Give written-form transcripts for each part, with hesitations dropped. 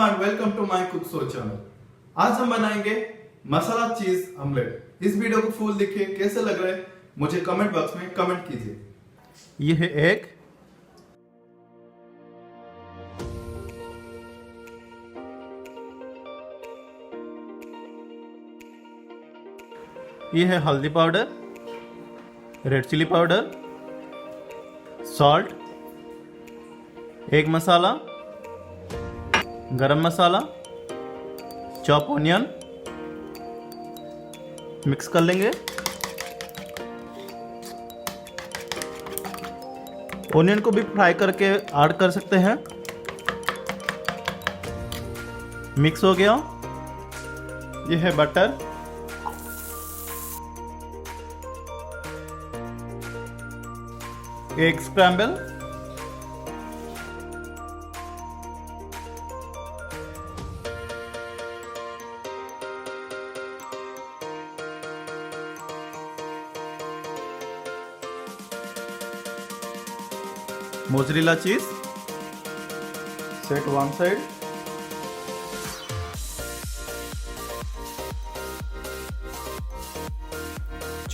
And welcome to my cook show channel. आज हम बनाएंगे मसाला चीज ऑमलेट। इस वीडियो को फुल देखिए, कैसे लग रहा है मुझे कमेंट बॉक्स में कमेंट कीजिए। ये है एग, ये है हल्दी powder, red chilli powder, salt, egg masala, garam masala, chop onion. Mix कर लेंगे। ऑनियन को भी फ्राई करके ऐड कर सकते हैं। मिक्स हो गया। ये है butter, egg scramble, mozzarella cheese, set one side,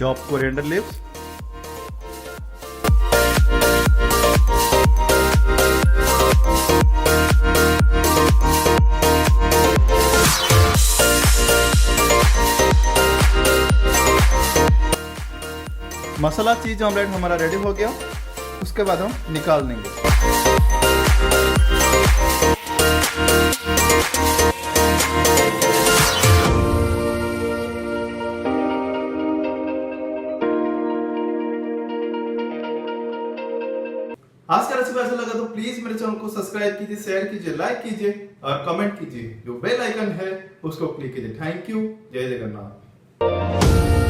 chop coriander leaves, मसाला चीज ऑमलेट हमारा रेडी हो गया। उसके बाद हम निकाल देंगे। आज का रेसिपी अच्छा लगा तो प्लीज मेरे चैनल को सब्सक्राइब कीजिए, शेयर कीजिए, लाइक कीजिए और कमेंट कीजिए। जो बेल आइकन है उसको क्लिक कीजिए। Thank you. जय जगन्नाथ।